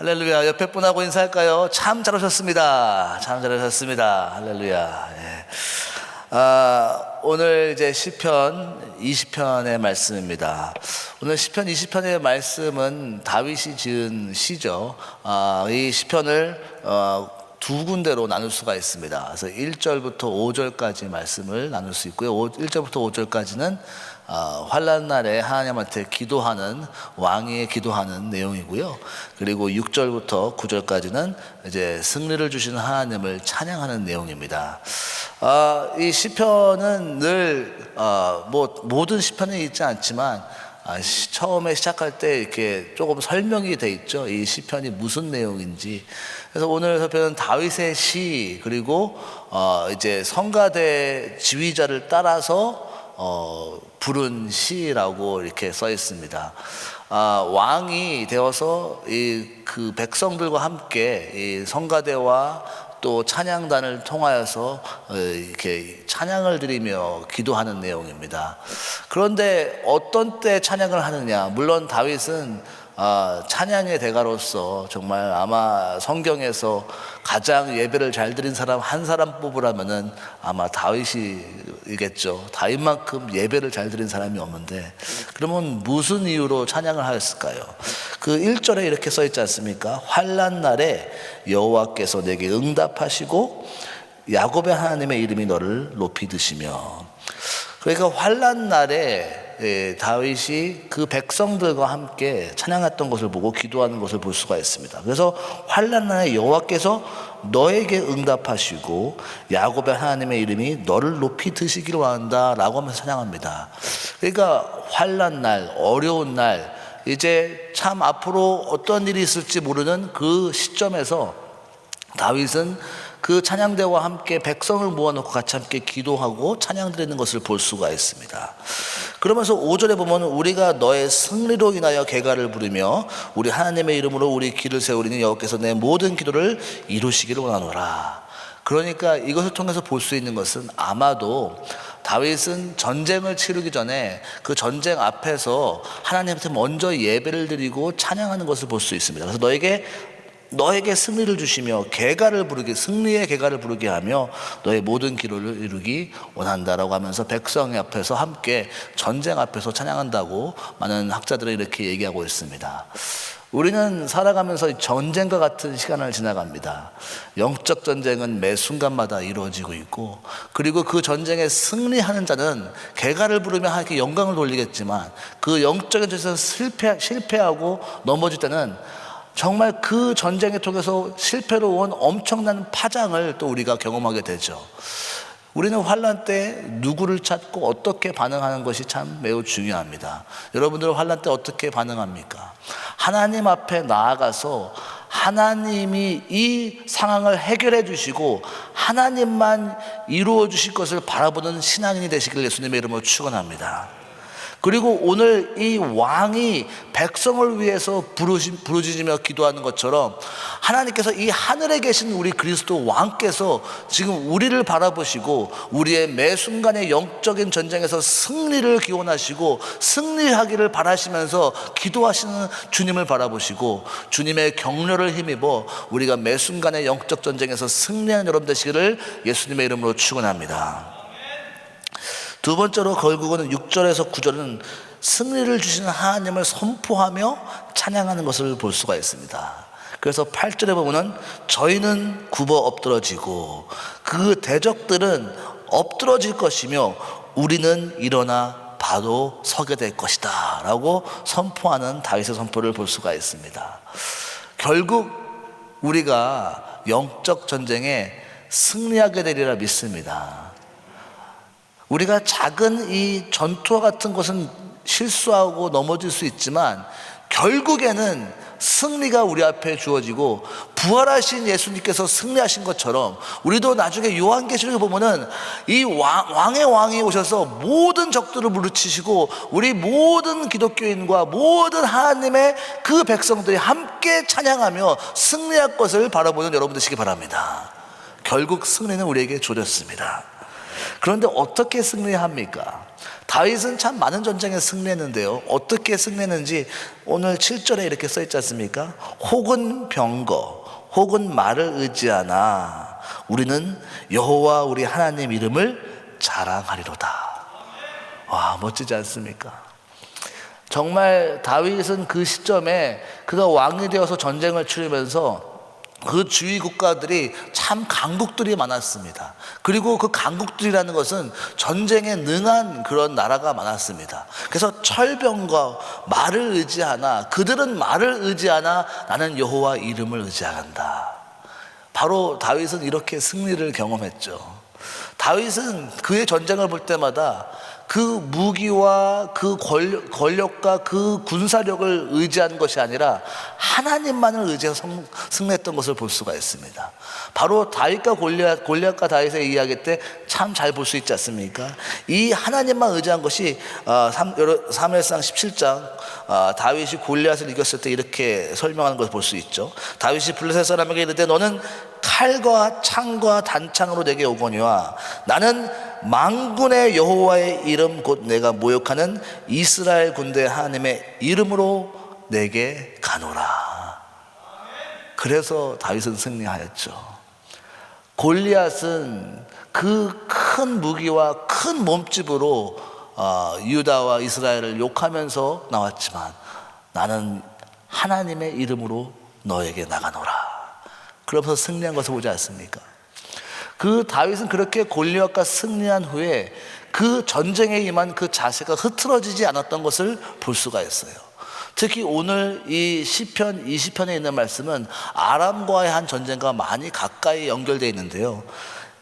할렐루야. 옆에 분하고 인사할까요? 참 잘오셨습니다. 참 잘오셨습니다. 할렐루야. 예. 오늘 이제 시편 20편의 말씀입니다. 오늘 시편 20편의 말씀은 다윗이 지은 시죠. 이 시편을 두 군데로 나눌 수가 있습니다. 그래서 1절부터 5절까지 말씀을 나눌 수 있고요. 1절부터 5절까지는 환난 날에 하나님한테 기도하는 왕이 기도하는 내용이고요. 그리고 6절부터 9절까지는 이제 승리를 주시는 하나님을 찬양하는 내용입니다. 이 시편은 늘 모든 시편에 있지 않지만 처음에 시작할 때 이렇게 조금 설명이 돼 있죠. 이 시편이 무슨 내용인지. 그래서 오늘 시편은 다윗의 시, 그리고 이제 성가대 지휘자를 따라서 부른 시라고 이렇게 써 있습니다. 왕이 되어서 그 백성들과 함께 이 성가대와 또 찬양단을 통하여서 이렇게 찬양을 드리며 기도하는 내용입니다. 그런데 어떤 때 찬양을 하느냐? 물론 다윗은 찬양의 대가로서 정말 아마 성경에서 가장 예배를 잘 드린 사람 한 사람 뽑으라면은 아마 다윗이겠죠. 다윗만큼 예배를 잘 드린 사람이 없는데, 그러면 무슨 이유로 찬양을 하였을까요? 그 1절에 이렇게 써 있지 않습니까? 환난 날에 여호와께서 내게 응답하시고 야곱의 하나님의 이름이 너를 높이 드시며. 그러니까 환난 날에 다윗이 그 백성들과 함께 찬양했던 것을 보고 기도하는 것을 볼 수가 있습니다. 그래서 환난 날에 여호와께서 너에게 응답하시고 야곱의 하나님의 이름이 너를 높이 드시기를 원한다 라고 하면서 찬양합니다. 그러니까 환난 날, 어려운 날, 이제 참 앞으로 어떤 일이 있을지 모르는 그 시점에서 다윗은 그 찬양대와 함께 백성을 모아놓고 같이 함께 기도하고 찬양 드리는 것을 볼 수가 있습니다. 그러면서 5절에 보면 우리가 너의 승리로 인하여 개가를 부르며 우리 하나님의 이름으로 우리 길을 세우리니 여호와께서 내 모든 기도를 이루시기를 원하노라. 그러니까 이것을 통해서 볼 수 있는 것은 아마도 다윗은 전쟁을 치르기 전에 그 전쟁 앞에서 하나님한테 먼저 예배를 드리고 찬양하는 것을 볼 수 있습니다. 그래서 너에게 승리를 주시며 승리의 개가를 부르게 하며 너의 모든 기도를 이루기 원한다라고 하면서 백성 앞에서 함께 전쟁 앞에서 찬양한다고 많은 학자들은 이렇게 얘기하고 있습니다. 우리는 살아가면서 전쟁과 같은 시간을 지나갑니다. 영적 전쟁은 매 순간마다 이루어지고 있고, 그리고 그 전쟁에 승리하는 자는 개가를 부르며 하나님께 영광을 돌리겠지만 그 영적인 전쟁에서 실패하고 넘어질 때는 정말 그 전쟁을 통해서 실패로 온 엄청난 파장을 또 우리가 경험하게 되죠. 우리는 환난 때 누구를 찾고 어떻게 반응하는 것이 참 매우 중요합니다. 여러분들은 환난 때 어떻게 반응합니까? 하나님 앞에 나아가서 하나님이 이 상황을 해결해 주시고 하나님만 이루어 주실 것을 바라보는 신앙인이 되시길 예수님의 이름으로 축원합니다. 그리고 오늘 이 왕이 백성을 위해서 부르짖으며 기도하는 것처럼 하나님께서 이 하늘에 계신 우리 그리스도 왕께서 지금 우리를 바라보시고 우리의 매 순간의 영적인 전쟁에서 승리를 기원하시고 승리하기를 바라시면서 기도하시는 주님을 바라보시고 주님의 격려를 힘입어 우리가 매 순간의 영적 전쟁에서 승리하는 여러분 되시기를 예수님의 이름으로 축원합니다. 두 번째로 결국은 6절에서 9절은 승리를 주시는 하나님을 선포하며 찬양하는 것을 볼 수가 있습니다. 그래서 8절에 보면은 저희는 굽어 엎드러지고 그 대적들은 엎드러질 것이며 우리는 일어나 바로 서게 될 것이다 라고 선포하는 다윗의 선포를 볼 수가 있습니다. 결국 우리가 영적 전쟁에 승리하게 되리라 믿습니다. 우리가 작은 이 전투와 같은 것은 실수하고 넘어질 수 있지만 결국에는 승리가 우리 앞에 주어지고 부활하신 예수님께서 승리하신 것처럼 우리도 나중에 요한계시록에 보면은 이 왕의 왕이 오셔서 모든 적들을 물리치시고 우리 모든 기독교인과 모든 하나님의 그 백성들이 함께 찬양하며 승리할 것을 바라보는 여러분 되시기 바랍니다. 결국 승리는 우리에게 주어졌습니다. 그런데 어떻게 승리합니까? 다윗은 참 많은 전쟁에 승리했는데요. 어떻게 승리했는지 오늘 7절에 이렇게 써 있지 않습니까? 혹은 병거, 혹은 말을 의지하나 우리는 여호와 우리 하나님 이름을 자랑하리로다. 와, 멋지지 않습니까? 정말 다윗은 그 시점에 그가 왕이 되어서 전쟁을 치르면서 그 주위 국가들이 참 강국들이 많았습니다. 그리고 그 강국들이라는 것은 전쟁에 능한 그런 나라가 많았습니다. 그래서 철병과 말을 의지하나, 그들은 말을 의지하나 나는 여호와 이름을 의지한다. 바로 다윗은 이렇게 승리를 경험했죠. 다윗은 그의 전쟁을 볼 때마다 그 무기와 그 권력과 그 군사력을 의지한 것이 아니라 하나님만을 의지해서 승리했던 것을 볼 수가 있습니다. 바로 다윗과 골리앗과 다윗의 이야기 때 참 잘 볼 수 있지 않습니까? 이 하나님만 의지한 것이 사무엘상 17장 다윗이 골리앗을 이겼을 때 이렇게 설명하는 것을 볼 수 있죠. 다윗이 블레셋 사람에게 이르되 너는 칼과 창과 단창으로 내게 오거니와 나는 만군의 여호와의 이름 곧 내가 모욕하는 이스라엘 군대 하나님의 이름으로 내게 가노라. 그래서 다윗은 승리하였죠. 골리앗은 그 큰 무기와 큰 몸집으로 유다와 이스라엘을 욕하면서 나왔지만 나는 하나님의 이름으로 너에게 나가노라. 그러면서 승리한 것을 보지 않습니까? 그 다윗은 그렇게 골리앗과 승리한 후에 그 전쟁에 임한 그 자세가 흐트러지지 않았던 것을 볼 수가 있어요. 특히 오늘 이 시편 20편에 있는 말씀은 아람과의 한 전쟁과 많이 가까이 연결되어 있는데요.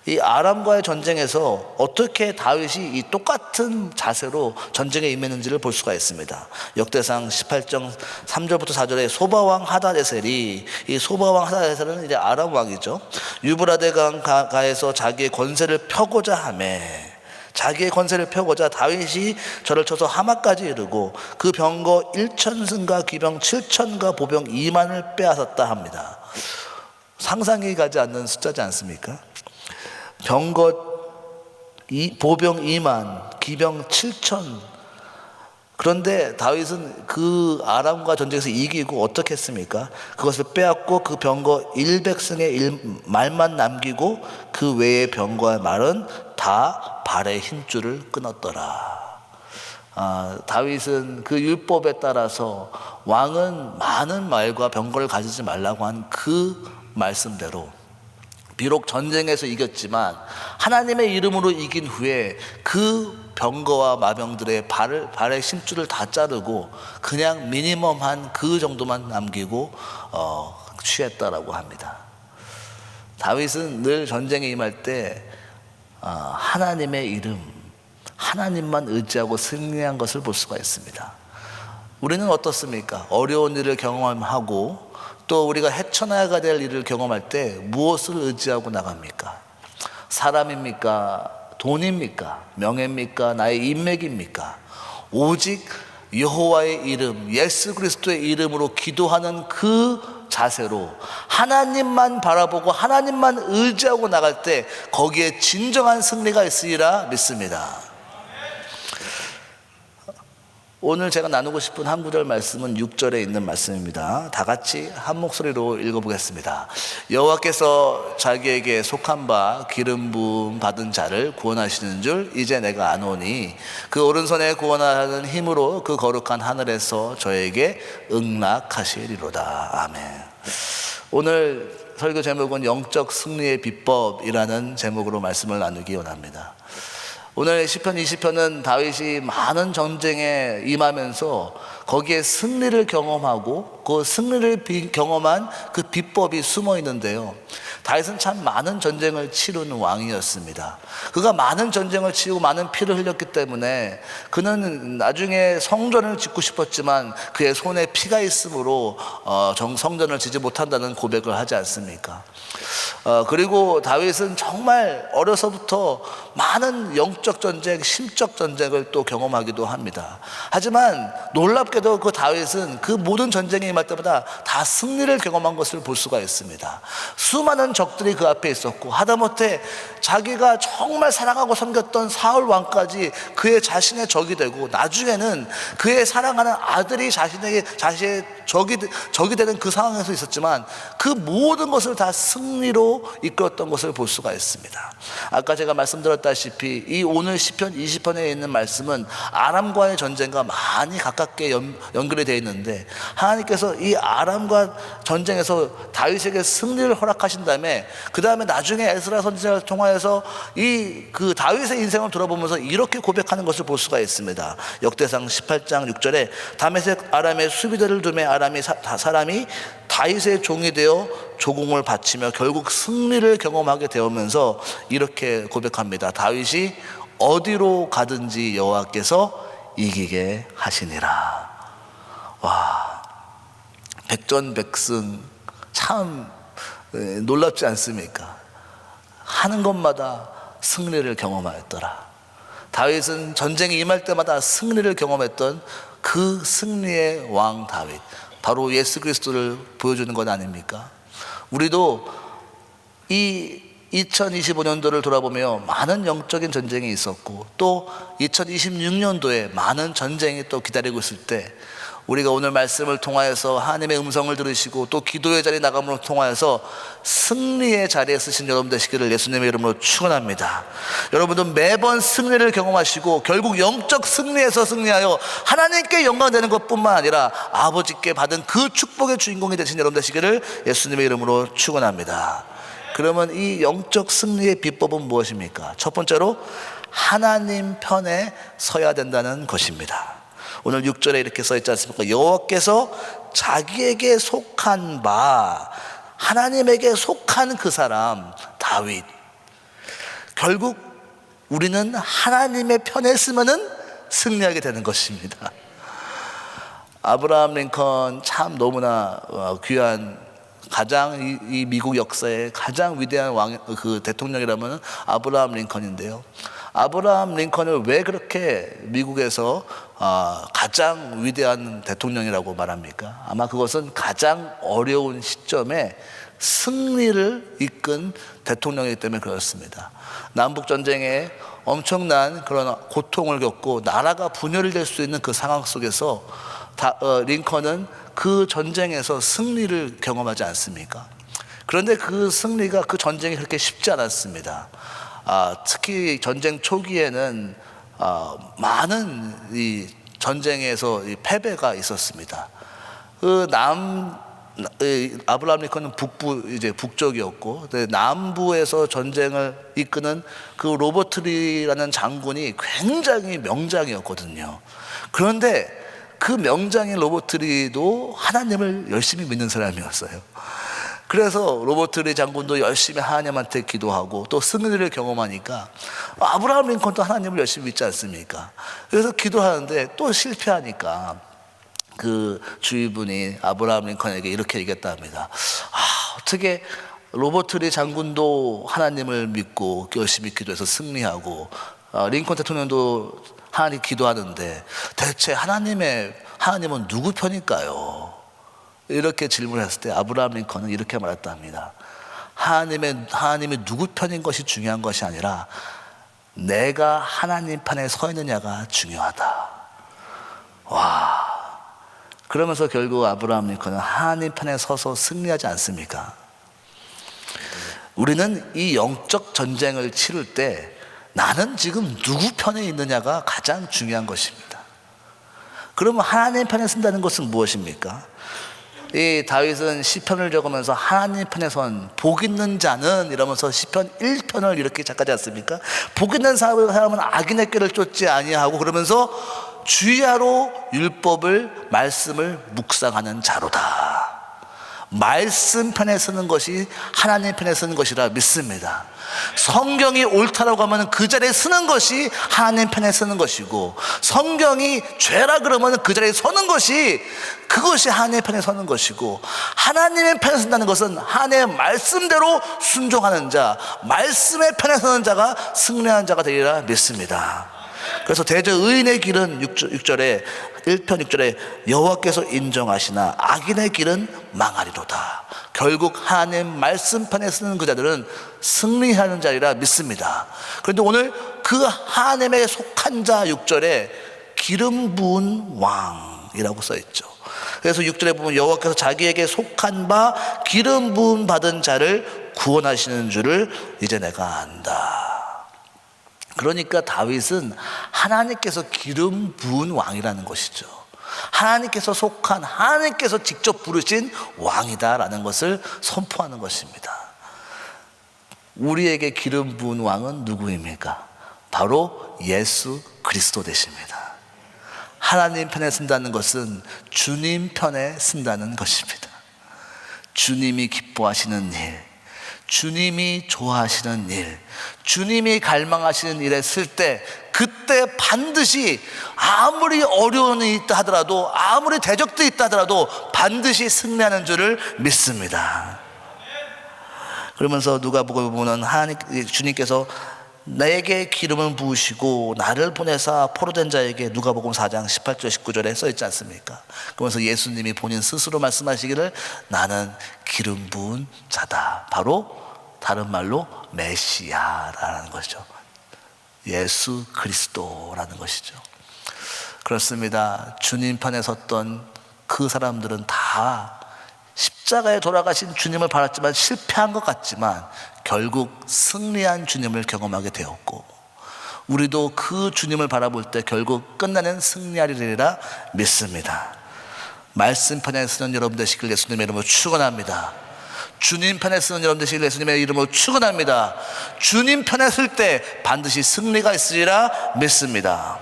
이 아람과의 전쟁에서 어떻게 다윗이 이 똑같은 자세로 전쟁에 임했는지를 볼 수가 있습니다. 역대상 18장 3절부터 4절에 소바왕 하다데셀이, 이 소바왕 하다데셀은 이제 아람 왕이죠. 유브라데 강 가에서 자기의 권세를 펴고자 하매, 자기의 권세를 펴고자 다윗이 저를 쳐서 하마까지 이르고 그 병거 1,000승과 기병 7,000과 보병 2만을 빼앗았다 합니다. 상상이 가지 않는 숫자지 않습니까? 보병 2만, 기병 7,000. 그런데 다윗은 그 아람과 전쟁에서 이기고 어떻게 했습니까? 그것을 빼앗고 그 병거 100승의 말만 남기고 그 외의 병거의 말은 다 발의 힘줄을 끊었더라. 다윗은 그 율법에 따라서 왕은 많은 말과 병거를 가지지 말라고 한 그 말씀대로 비록 전쟁에서 이겼지만 하나님의 이름으로 이긴 후에 그 병거와 마병들의 발의 심줄을 다 자르고 그냥 미니멈한 그 정도만 남기고 취했다라고 합니다. 다윗은 늘 전쟁에 임할 때 하나님의 이름, 하나님만 의지하고 승리한 것을 볼 수가 있습니다. 우리는 어떻습니까? 어려운 일을 경험하고 또 우리가 헤쳐나가야 될 일을 경험할 때 무엇을 의지하고 나갑니까? 사람입니까? 돈입니까? 명예입니까? 나의 인맥입니까? 오직 여호와의 이름, 예수 그리스도의 이름으로 기도하는 그 자세로 하나님만 바라보고 하나님만 의지하고 나갈 때 거기에 진정한 승리가 있으리라 믿습니다. 오늘 제가 나누고 싶은 한 구절 말씀은 6절에 있는 말씀입니다. 다 같이 한 목소리로 읽어보겠습니다. 여호와께서 자기에게 속한 바 기름 부음 받은 자를 구원하시는 줄 이제 내가 아노니 그 오른손에 구원하는 힘으로 그 거룩한 하늘에서 저에게 응락하시리로다. 아멘. 오늘 설교 제목은 영적 승리의 비법이라는 제목으로 말씀을 나누기 원합니다. 오늘 시편 20편은 다윗이 많은 전쟁에 임하면서 거기에 승리를 경험하고 그 승리를 경험한 그 비법이 숨어 있는데요. 다윗은 참 많은 전쟁을 치르는 왕이었습니다. 그가 많은 전쟁을 치르고 많은 피를 흘렸기 때문에 그는 나중에 성전을 짓고 싶었지만 그의 손에 피가 있으므로 성전을 짓지 못한다는 고백을 하지 않습니까? 그리고 다윗은 정말 어려서부터 많은 영적 전쟁, 심적 전쟁을 또 경험하기도 합니다. 하지만 놀랍게도 그 다윗은 그 모든 전쟁에 임할 때마다 다 승리를 경험한 것을 볼 수가 있습니다. 수많은 적들이 그 앞에 있었고, 하다못해 자기가 정말 사랑하고 섬겼던 사울 왕까지 그의 자신의 적이 되고, 나중에는 그의 사랑하는 아들이 자신의 적이 되는 그 상황에서 있었지만, 그 모든 것을 다 승리로 이끌었던 것을 볼 수가 있습니다. 아까 제가 말씀드렸다시피 이 오늘 시편 20편에 있는 말씀은 아람과의 전쟁과 많이 가깝게 연결이 되어 있는데, 하나님께서 이 아람과 전쟁에서 다윗에게 승리를 허락하신 다음에 그 다음에 나중에 에스라 선지자를 통하여서 그 다윗의 인생을 돌아보면서 이렇게 고백하는 것을 볼 수가 있습니다. 역대상 18장 6절에 다메섹 아람의 수비대를 두매 아람이 사람이 다윗의 종이 되어 조공을 바치며 결국 승리를 경험하게 되면서 이렇게 고백합니다. 다윗이 어디로 가든지 여호와께서 이기게 하시니라. 와, 백전백승, 참 놀랍지 않습니까? 하는 것마다 승리를 경험하였더라. 다윗은 전쟁에 임할 때마다 승리를 경험했던 그 승리의 왕 다윗, 바로 예수 그리스도를 보여주는 것 아닙니까? 우리도 이 2025년도를 돌아보며 많은 영적인 전쟁이 있었고, 또 2026년도에 많은 전쟁이 또 기다리고 있을 때, 우리가 오늘 말씀을 통하여서 하나님의 음성을 들으시고 또 기도의 자리에 나감으로 통하여서 승리의 자리에 쓰신 여러분 되시기를 예수님의 이름으로 축원합니다. 여러분도 매번 승리를 경험하시고 결국 영적 승리에서 승리하여 하나님께 영광되는 것뿐만 아니라 아버지께 받은 그 축복의 주인공이 되신 여러분 되시기를 예수님의 이름으로 축원합니다. 그러면 이 영적 승리의 비법은 무엇입니까? 첫 번째로 하나님 편에 서야 된다는 것입니다. 오늘 6절에 이렇게 써있지 않습니까? 여호와께서 자기에게 속한 바, 하나님에게 속한 그 사람 다윗. 결국 우리는 하나님의 편에 있으면은 승리하게 되는 것입니다. 아브라함 링컨 참 너무나 귀한, 가장 이 미국 역사의 가장 위대한 대통령이라면 아브라함 링컨인데요. 아브라함 링컨을 왜 그렇게 미국에서 가장 위대한 대통령이라고 말합니까? 아마 그것은 가장 어려운 시점에 승리를 이끈 대통령이기 때문에 그렇습니다. 남북전쟁에 엄청난 그런 고통을 겪고 나라가 분열될 수 있는 그 상황 속에서 링컨은 그 전쟁에서 승리를 경험하지 않습니까? 그런데 그 승리가, 그 전쟁이 그렇게 쉽지 않았습니다. 특히 전쟁 초기에는 많은 이 전쟁에서 이 패배가 있었습니다. 아브라함 링컨은 북쪽이었고, 남부에서 전쟁을 이끄는 그 로버트 리라는 장군이 굉장히 명장이었거든요. 그런데 그 명장인 로버트 리도 하나님을 열심히 믿는 사람이었어요. 그래서 로버트 리 장군도 열심히 하나님한테 기도하고 또 승리를 경험하니까 아브라함 링컨도 하나님을 열심히 믿지 않습니까? 그래서 기도하는데 또 실패하니까 그 주위분이 아브라함 링컨에게 이렇게 얘기했다 합니다. 어떻게 로버트 리 장군도 하나님을 믿고 열심히 기도해서 승리하고 링컨 대통령도 하나님 기도하는데 대체 하나님은 누구 편일까요? 이렇게 질문을 했을 때 아브라함 링컨은 이렇게 말했다 합니다. 하나님이 누구 편인 것이 중요한 것이 아니라 내가 하나님 편에 서 있느냐가 중요하다. 와, 그러면서 결국 아브라함 링컨은 하나님 편에 서서 승리하지 않습니까? 우리는 이 영적 전쟁을 치를 때 나는 지금 누구 편에 있느냐가 가장 중요한 것입니다. 그러면 하나님 편에 쓴다는 것은 무엇입니까? 이 다윗은 시편을 적으면서 하나님 편에 선 복 있는 자는 이러면서 시편 1편을 이렇게 작가지 않습니까? 복 있는 사람은 악인의 꾀를 쫓지 아니하고, 그러면서 주야로 율법을 말씀을 묵상하는 자로다. 말씀 편에 쓰는 것이 하나님 편에 쓰는 것이라 믿습니다. 성경이 옳다라고 하면 그 자리에 쓰는 것이 하나님 편에 쓰는 것이고, 성경이 죄라 그러면 그 자리에 서는 것이, 그것이 하나님의 편에 서는 것이고, 하나님의 편에 쓴다는 것은 하나님의 말씀대로 순종하는 자, 말씀의 편에 서는 자가 승리하는 자가 되리라 믿습니다. 그래서 대저 의인의 길은 6절에 1편 6절에 여호와께서 인정하시나 악인의 길은 망하리로다. 결국 하나님 말씀 편에 쓰는 그 자들은 승리하는 자리라 믿습니다. 그런데 오늘 그 하나님에 속한 자 6절에 기름 부은 왕이라고 써있죠. 그래서 6절에 보면 여호와께서 자기에게 속한 바 기름 부음 받은 자를 구원하시는 줄을 이제 내가 안다. 그러니까 다윗은 하나님께서 기름 부은 왕이라는 것이죠. 하나님께서 속한, 하나님께서 직접 부르신 왕이다라는 것을 선포하는 것입니다. 우리에게 기름 부은 왕은 누구입니까? 바로 예수 그리스도 되십니다. 하나님 편에 쓴다는 것은 주님 편에 쓴다는 것입니다. 주님이 기뻐하시는 일, 주님이 좋아하시는 일, 주님이 갈망하시는 일에 쓸 때, 그때 반드시 아무리 어려움이 있다 하더라도, 아무리 대적도 있다 하더라도 반드시 승리하는 줄을 믿습니다. 그러면서 누가복음에 보면 주님께서 나에게 기름을 부으시고 나를 보내사 포로된 자에게, 누가복음 4장 18절 19절에 써있지 않습니까? 그러면서 예수님이 본인 스스로 말씀하시기를 나는 기름 부은 자다. 바로 다른 말로 메시아라는 것이죠. 예수 그리스도라는 것이죠. 그렇습니다. 주님 편에 섰던 그 사람들은 다 십자가에 돌아가신 주님을 바랐지만 실패한 것 같지만 결국 승리한 주님을 경험하게 되었고, 우리도 그 주님을 바라볼 때 결국 끝나는 승리하리라 믿습니다. 말씀 편에 서는 여러분 되시길 예수님의 이름으로 축원합니다. 주님 편에 서는 여러분 되시길 예수님의 이름으로 축원합니다. 주님 편에 설 때 반드시 승리가 있으리라 믿습니다.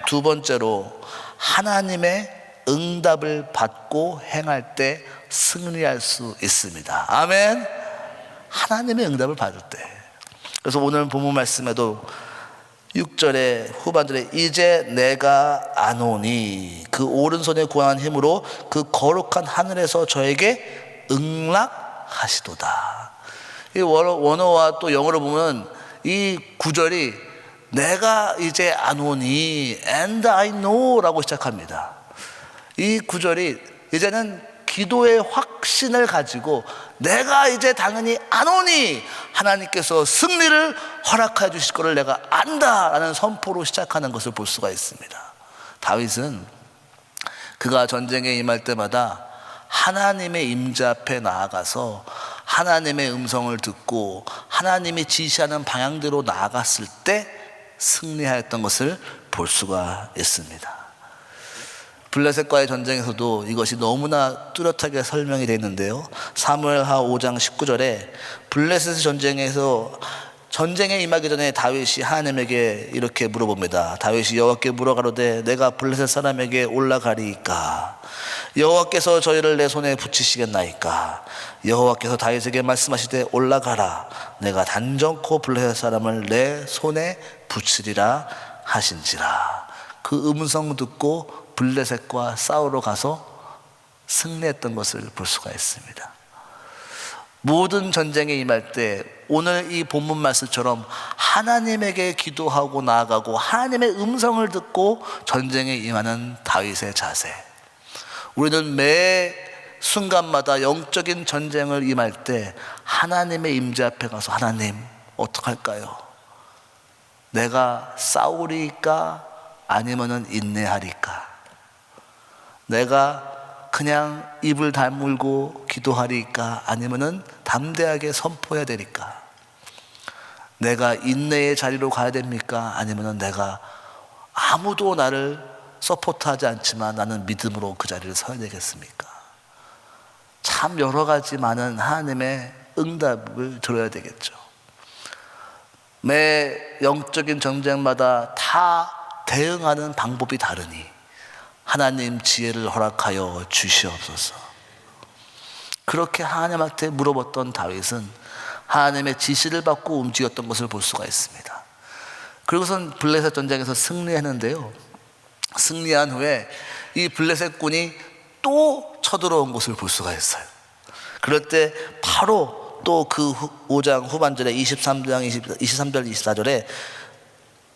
두 번째로, 하나님의 응답을 받고 행할 때 승리할 수 있습니다. 아멘. 하나님의 응답을 받을 때. 그래서 오늘 본문 말씀에도 6절에 후반절에 이제 내가 아노니 그 오른손에 구한 힘으로 그 거룩한 하늘에서 저에게 응락하시도다. 이 원어와 또 영어로 보면 이 구절이 내가 이제 아노니 and I know 라고 시작합니다. 이 구절이 이제는 기도의 확신을 가지고 내가 이제 당연히 아노니 하나님께서 승리를 허락해 주실 것을 내가 안다라는 선포로 시작하는 것을 볼 수가 있습니다. 다윗은 그가 전쟁에 임할 때마다 하나님의 임재 앞에 나아가서 하나님의 음성을 듣고 하나님이 지시하는 방향대로 나아갔을 때 승리하였던 것을 볼 수가 있습니다. 블레셋과의 전쟁에서도 이것이 너무나 뚜렷하게 설명이 되어 있는데요, 사무엘하 5장 19절에 블레셋 전쟁에서 전쟁에 임하기 전에 다윗이 하나님에게 이렇게 물어봅니다. 다윗이 여호와께 물어가로되 내가 블레셋 사람에게 올라가리이까? 여호와께서 저희를 내 손에 붙이시겠나이까? 여호와께서 다윗에게 말씀하시되 올라가라, 내가 단정코 블레셋 사람을 내 손에 붙이리라 하신지라. 그 음성 듣고 블레셋과 싸우러 가서 승리했던 것을 볼 수가 있습니다. 모든 전쟁에 임할 때 오늘 이 본문 말씀처럼 하나님에게 기도하고 나아가고 하나님의 음성을 듣고 전쟁에 임하는 다윗의 자세, 우리는 매 순간마다 영적인 전쟁을 임할 때 하나님의 임재 앞에 가서 하나님 어떡할까요? 내가 싸우리까 아니면은 인내하리까? 내가 그냥 입을 다물고 기도하리까 아니면은 담대하게 선포해야 되니까? 내가 인내의 자리로 가야 됩니까? 아니면은 내가 아무도 나를 서포트하지 않지만 나는 믿음으로 그 자리를 서야 되겠습니까? 참 여러 가지 많은 하나님의 응답을 들어야 되겠죠. 매 영적인 전쟁마다 다 대응하는 방법이 다르니 하나님 지혜를 허락하여 주시옵소서. 그렇게 하나님한테 물어봤던 다윗은 하나님의 지시를 받고 움직였던 것을 볼 수가 있습니다. 그리고선 블레셋 전쟁에서 승리했는데요, 승리한 후에 이 블레셋 군이 또 쳐들어온 것을 볼 수가 있어요. 그럴 때 바로 또 그 5장 후반절에 23절 24절에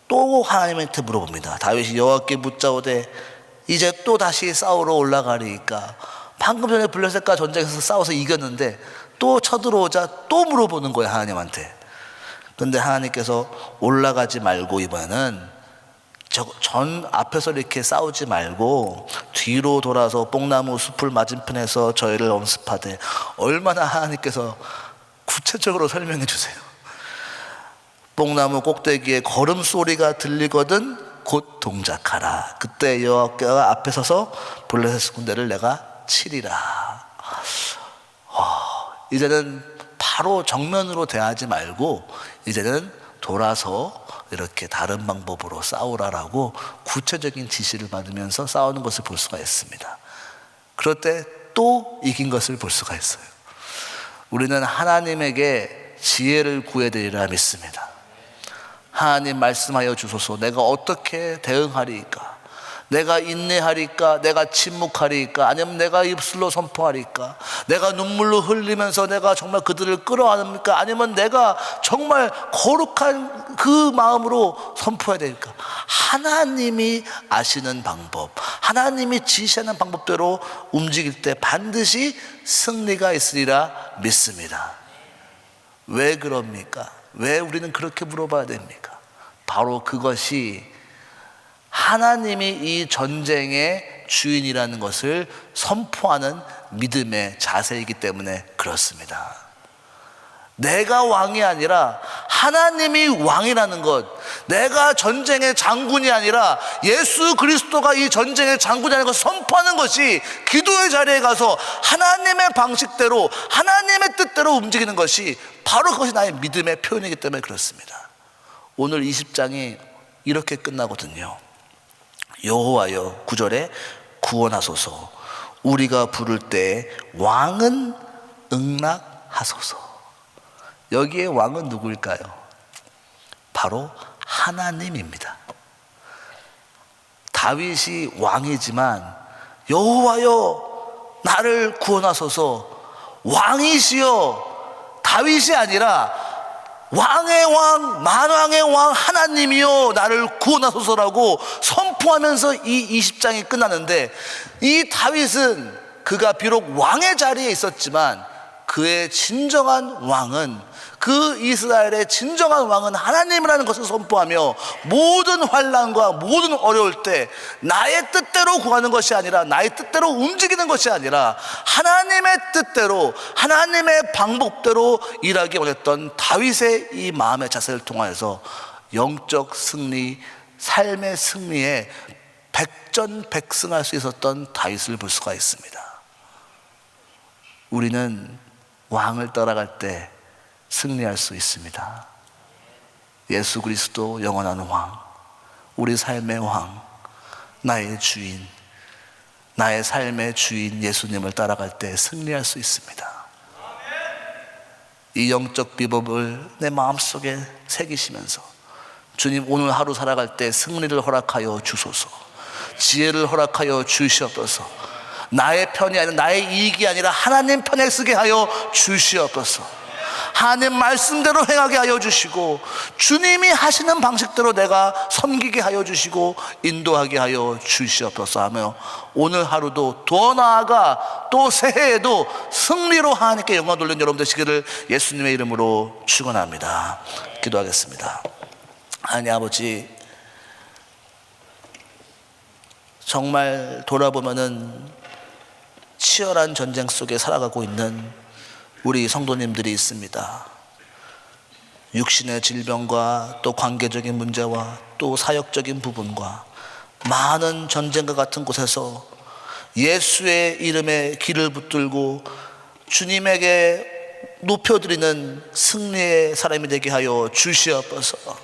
또 하나님한테 물어봅니다. 다윗이 여호와께 묻자오되 이제 또 다시 싸우러 올라가리이까. 방금 전에 블레셋과 전쟁에서 싸워서 이겼는데 또 쳐들어오자 또 물어보는 거예요, 하나님한테. 그런데 하나님께서 올라가지 말고 이번에는 전 앞에서 이렇게 싸우지 말고 뒤로 돌아서 뽕나무 숲을 맞은편에서 저희를 엄습하되. 얼마나 하나님께서 구체적으로 설명해 주세요. 뽕나무 꼭대기에 걸음소리가 들리거든 곧 동작하라. 그때 여호와께가 앞에 서서 블레셋 군대를 내가 치리라. 이제는 바로 정면으로 대하지 말고 이제는 돌아서 이렇게 다른 방법으로 싸우라라고 구체적인 지시를 받으면서 싸우는 것을 볼 수가 있습니다. 그럴 때 또 이긴 것을 볼 수가 있어요. 우리는 하나님에게 지혜를 구해야 되리라 믿습니다. 하나님 말씀하여 주소서. 내가 어떻게 대응하리이까? 내가 인내하리까? 내가 침묵하리까? 아니면 내가 입술로 선포하리까? 내가 눈물로 흘리면서 내가 정말 그들을 끌어안습니까? 아니면 내가 정말 거룩한 그 마음으로 선포해야 될까? 하나님이 아시는 방법, 하나님이 지시하는 방법대로 움직일 때 반드시 승리가 있으리라 믿습니다. 왜 그럽니까? 왜 우리는 그렇게 물어봐야 됩니까? 바로 그것이 하나님이 이 전쟁의 주인이라는 것을 선포하는 믿음의 자세이기 때문에 그렇습니다. 내가 왕이 아니라 하나님이 왕이라는 것, 내가 전쟁의 장군이 아니라 예수 그리스도가 이 전쟁의 장군이라는 것을 선포하는 것이 기도의 자리에 가서 하나님의 방식대로 하나님의 뜻대로 움직이는 것이 바로 그것이 나의 믿음의 표현이기 때문에 그렇습니다. 오늘 20장이 이렇게 끝나거든요. 여호와여, 9절에 구원하소서. 우리가 부를 때 왕은 응낙하소서. 여기에 왕은 누구일까요? 바로 하나님입니다. 다윗이 왕이지만 여호와여 나를 구원하소서, 왕이시여, 다윗이 아니라 왕의 왕, 만왕의 왕 하나님이여 나를 구원하소서라고 선포하면서 이 20장이 끝나는데, 이 다윗은 그가 비록 왕의 자리에 있었지만 그의 진정한 왕은, 그 이스라엘의 진정한 왕은 하나님이라는 것을 선포하며 모든 환난과 모든 어려울 때 나의 뜻대로 구하는 것이 아니라, 나의 뜻대로 움직이는 것이 아니라 하나님의 뜻대로 하나님의 방법대로 일하기 원했던 다윗의 이 마음의 자세를 통하여서 영적 승리, 삶의 승리에 백전백승할 수 있었던 다윗을 볼 수가 있습니다. 우리는 왕을 따라갈 때 승리할 수 있습니다. 예수 그리스도 영원한 왕, 우리 삶의 왕, 나의 주인, 나의 삶의 주인 예수님을 따라갈 때 승리할 수 있습니다. 이 영적 비법을 내 마음속에 새기시면서 주님, 오늘 하루 살아갈 때 승리를 허락하여 주소서, 지혜를 허락하여 주시옵소서, 나의 편이 아니라, 나의 이익이 아니라 하나님 편에 쓰게 하여 주시옵소서, 하나님 말씀대로 행하게 하여 주시고 주님이 하시는 방식대로 내가 섬기게 하여 주시고 인도하게 하여 주시옵소서 하며, 오늘 하루도 더 나아가 또 새해에도 승리로 하나님께 영광 돌리는 여러분 되시기를 예수님의 이름으로 축원합니다. 기도하겠습니다. 하나님 아버지, 정말 돌아보면은 치열한 전쟁 속에 살아가고 있는 우리 성도님들이 있습니다. 육신의 질병과 또 관계적인 문제와 또 사역적인 부분과 많은 전쟁과 같은 곳에서 예수의 이름에 귀를 붙들고 주님에게 높여드리는 승리의 사람이 되게 하여 주시옵소서.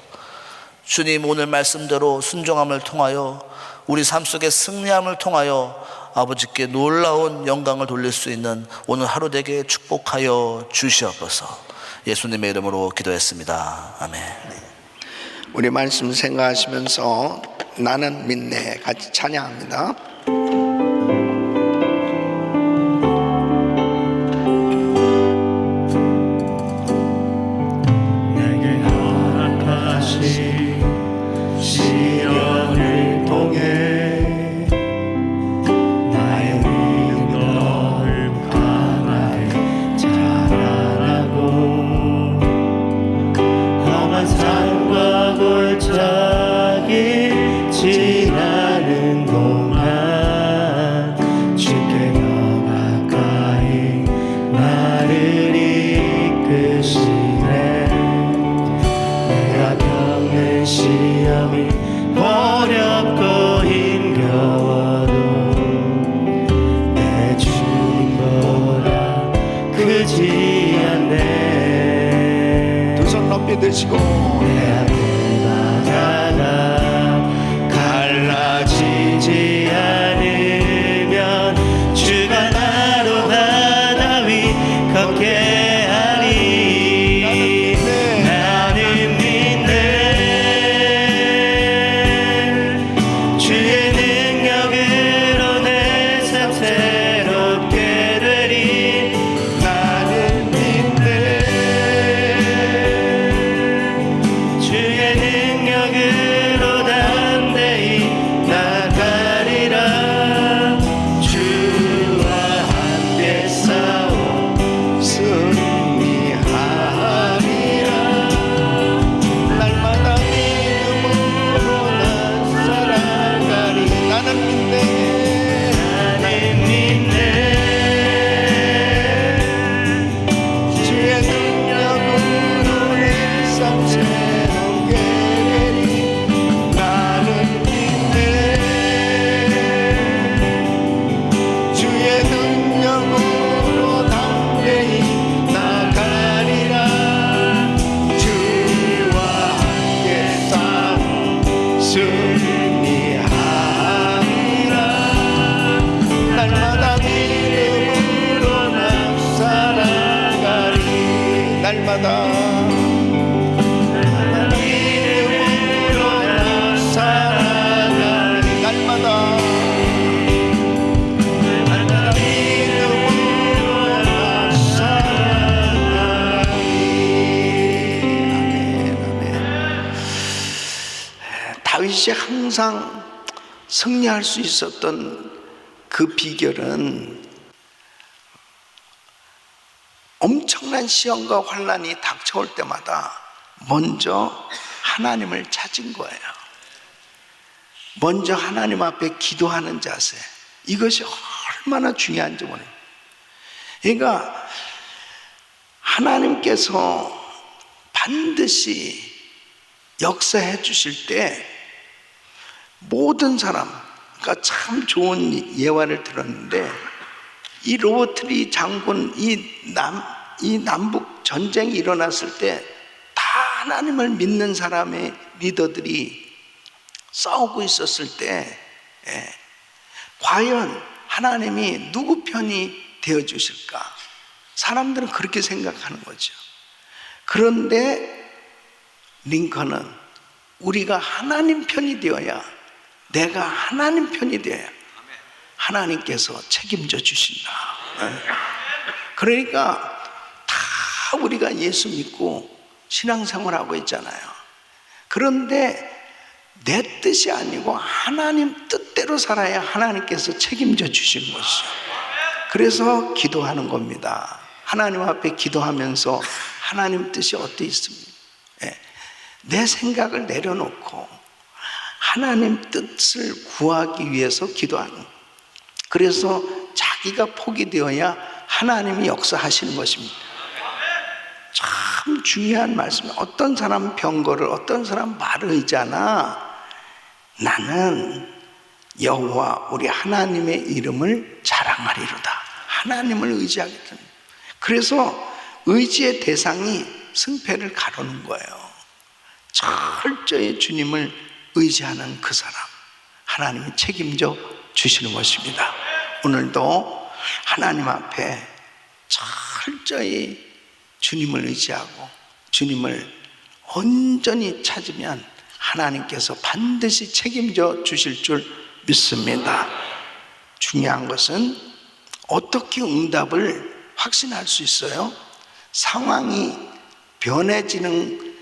주님, 오늘 말씀대로 순종함을 통하여 우리 삶 속에 승리함을 통하여 아버지께 놀라운 영광을 돌릴 수 있는 오늘 하루 되게 축복하여 주시옵소서. 예수님의 이름으로 기도했습니다. 아멘. 우리 말씀 생각하시면서 나는 믿네 같이 찬양합니다. 내게 허락하신 시련을 통해 나의 믿음을 강하게 자라나고 험한 산과 골짜기 지나는 동안 주께 더 가까이 나를 이끄시네. 내가 겪는 시험이 어렵고 힘겨워도 내 주님보다 크지 않네. 두 손 높이 드시고 내 앞에 바다가 갈라지지 않으면 주가 나로 바다 위 걷게 하리. 나는 믿네. 주의 능력으로 내 삶 새롭게 되리. 나는 믿네. 주의 능력으로 담대히 나가리라. 주와 함께 싸워 승리하리라. 날마다 믿음으로 난 살아가리. 나는 믿네. 나는 믿네. 주의 능력으로 내 삶 새롭게 되리. 나는 믿네. 주의 능력으로 담대히 나가리라. 주와 함께 싸워 승리하리라. 날마다 믿음으로 난 살아가리. 날마다 믿음으로 난 살아가리. 날마다 믿음으로 난 살아가리. 아멘, 아멘. 다윗이 항상 승리할 수 있었던 그 비결은 엄청난 시험과 환난이 닥쳐올 때마다 먼저 하나님을 찾은 거예요. 먼저 하나님 앞에 기도하는 자세, 이것이 얼마나 중요한지 모릅니다. 그러니까 하나님께서 반드시 역사해 주실 때 모든 사람, 그러니까 참 좋은 예화를 들었는데, 이 로보트리 장군, 이 남북 전쟁이 일어났을 때 다 하나님을 믿는 사람의 리더들이 싸우고 있었을 때, 과연 하나님이 누구 편이 되어 주실까? 사람들은 그렇게 생각하는 거죠. 그런데 링컨은 우리가 하나님 편이 되어야, 내가 하나님 편이 되어야 하나님께서 책임져 주신다. 그러니까 다 우리가 예수 믿고 신앙생활하고 있잖아요. 그런데 내 뜻이 아니고 하나님 뜻대로 살아야 하나님께서 책임져 주신 것이죠. 그래서 기도하는 겁니다. 하나님 앞에 기도하면서 하나님 뜻이 어떻게 있습니까? 내 생각을 내려놓고 하나님 뜻을 구하기 위해서 기도하는 거예요. 그래서 자기가 포기되어야 하나님이 역사하시는 것입니다. 참 중요한 말씀이에요. 어떤 사람은 병거를, 어떤 사람은 말을 의지하나 나는 여호와 우리 하나님의 이름을 자랑하리로다. 하나님을 의지하겠다. 그래서 의지의 대상이 승패를 가르는 거예요. 철저히 주님을 의지하는 그 사람, 하나님이 책임져 주시는 것입니다. 오늘도 하나님 앞에 철저히 주님을 의지하고 주님을 온전히 찾으면 하나님께서 반드시 책임져 주실 줄 믿습니다. 중요한 것은 어떻게 응답을 확신할 수 있어요? 상황이 변해지는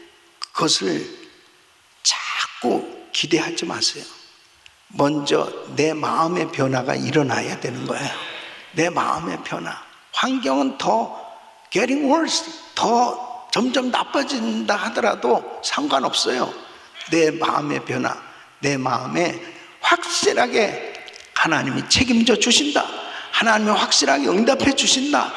것을 자꾸 기대하지 마세요. 먼저 내 마음의 변화가 일어나야 되는 거예요. 내 마음의 변화. 환경은 더 getting worse, 더 점점 나빠진다 하더라도 상관없어요. 내 마음의 변화, 내 마음에 확실하게 하나님이 책임져 주신다, 하나님이 확실하게 응답해 주신다,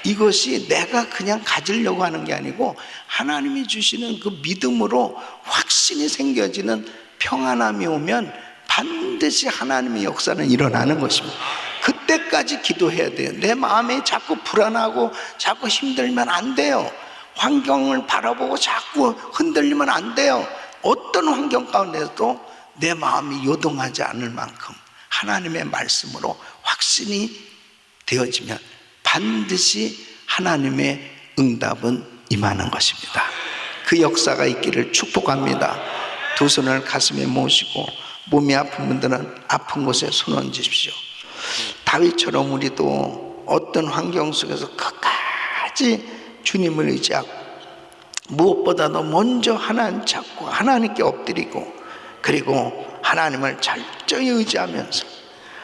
이것이 내가 그냥 가지려고 하는 게 아니고 하나님이 주시는 그 믿음으로 확신이 생겨지는 평안함이 오면 반드시 하나님의 역사는 일어나는 것입니다. 그때까지 기도해야 돼요. 내 마음이 자꾸 불안하고 자꾸 힘들면 안 돼요. 환경을 바라보고 자꾸 흔들리면 안 돼요. 어떤 환경 가운데서도 내 마음이 요동하지 않을 만큼 하나님의 말씀으로 확신이 되어지면 반드시 하나님의 응답은 임하는 것입니다. 그 역사가 있기를 축복합니다. 두 손을 가슴에 모시고 몸이 아픈 분들은 아픈 곳에 손 얹으십시오. 다윗처럼 우리도 어떤 환경 속에서 끝까지 주님을 의지하고 무엇보다도 먼저 하나님 찾고 하나님께 엎드리고 그리고 하나님을 철저히 의지하면서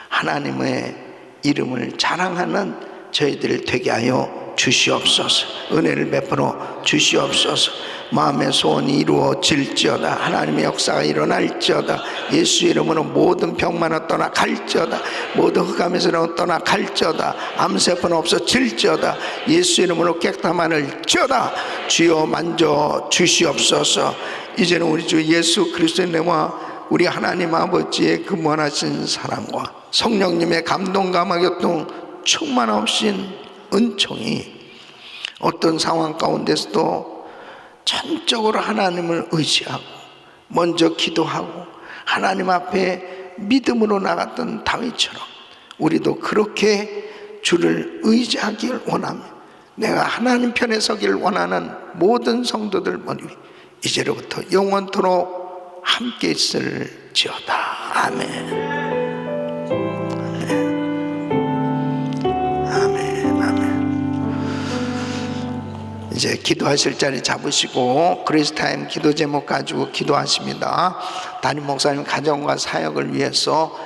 하나님의 이름을 자랑하는 저희들 되게 하여 주시옵소서. 은혜를 베풀어 주시옵소서. 마음의 소원이 이루어질지어다. 하나님의 역사가 일어날지어다. 예수 이름으로 모든 병만은 떠나갈지어다. 모든 흑암에서는 떠나갈지어다. 암세포는 없어질지어다. 예수 이름으로 깨끗함을지어다. 주여 만져 주시옵소서. 이제는 우리 주 예수 그리스도의 은혜와 우리 하나님 아버지의 그 무한하신 사랑과 성령님의 감동 감화교통 충만하신 은총이 어떤 상황 가운데서도 전적으로 하나님을 의지하고 먼저 기도하고 하나님 앞에 믿음으로 나갔던 다윗처럼 우리도 그렇게 주를 의지하길 원하며 내가 하나님 편에 서길 원하는 모든 성도들 머리 위 이제로부터 영원토록 함께 있을지어다. 아멘. 이제 기도하실 자리 잡으시고 그리스타임 기도 제목 가지고 기도하십니다. 담임 목사님 가정과 사역을 위해서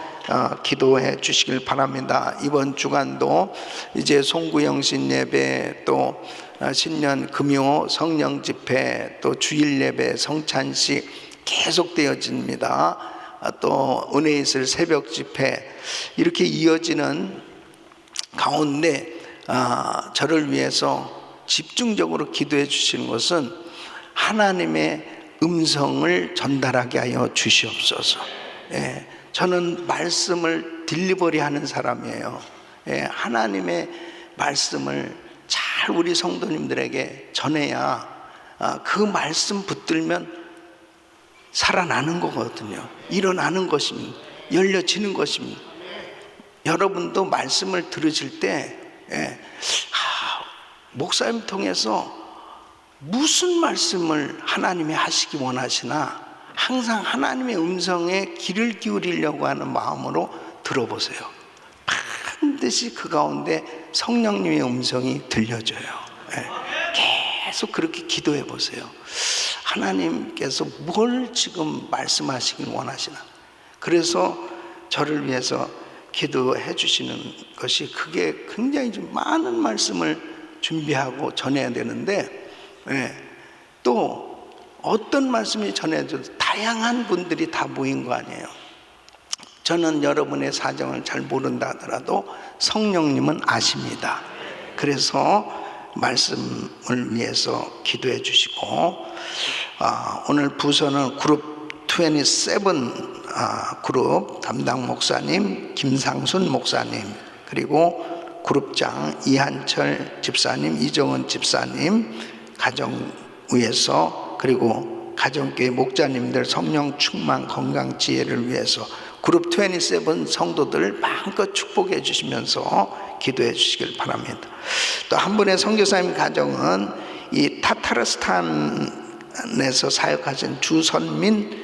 기도해 주시길 바랍니다. 이번 주간도 이제 송구영신 예배 또 신년 금요 성령 집회 또 주일 예배 성찬식 계속되어집니다. 또 은혜 있을 새벽 집회 이렇게 이어지는 가운데 저를 위해서 집중적으로 기도해 주시는 것은 하나님의 음성을 전달하게 하여 주시옵소서. 예, 저는 말씀을 딜리버리 하는 사람이에요. 예, 하나님의 말씀을 잘 우리 성도님들에게 전해야 그 말씀 붙들면 살아나는 거거든요. 일어나는 것입니다. 열려지는 것입니다. 여러분도 말씀을 들으실 때 목사님 통해서 무슨 말씀을 하나님이 하시기 원하시나 항상 하나님의 음성에 귀를 기울이려고 하는 마음으로 들어보세요. 반드시 그 가운데 성령님의 음성이 들려져요. 계속 그렇게 기도해 보세요. 하나님께서 뭘 지금 말씀하시길 원하시나. 그래서 저를 위해서 기도해 주시는 것이 그게 굉장히 좀 많은 말씀을 준비하고 전해야 되는데 또 어떤 말씀이 전해져도 다양한 분들이 다 모인 거 아니에요. 저는 여러분의 사정을 잘 모른다 하더라도 성령님은 아십니다. 그래서 말씀을 위해서 기도해 주시고 오늘 부서는 그룹 27 그룹 담당 목사님 김상순 목사님 그리고 그룹장 이한철 집사님, 이정은 집사님, 가정위에서 그리고 가정교회 목자님들 성령 충만 건강 지혜를 위해서 그룹 27 성도들 마음껏 축복해 주시면서 기도해 주시길 바랍니다. 또 한 분의 선교사님 가정은 이 타타르스탄에서 사역하신 주선민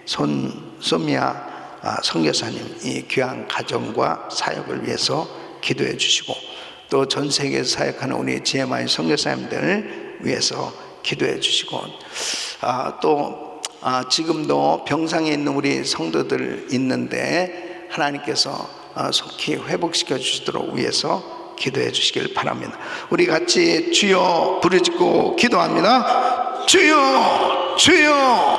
손소미아 선교사님 이 귀한 가정과 사역을 위해서 기도해 주시고, 또 전 세계에서 사역하는 우리 GMI 선교사님들 위해서 기도해 주시고, 또 지금도 병상에 있는 우리 성도들 있는데 하나님께서 속히 회복시켜 주시도록 위해서 기도해 주시길 바랍니다. 우리 같이 주여 부르짖고 기도합니다. 주여, 주여.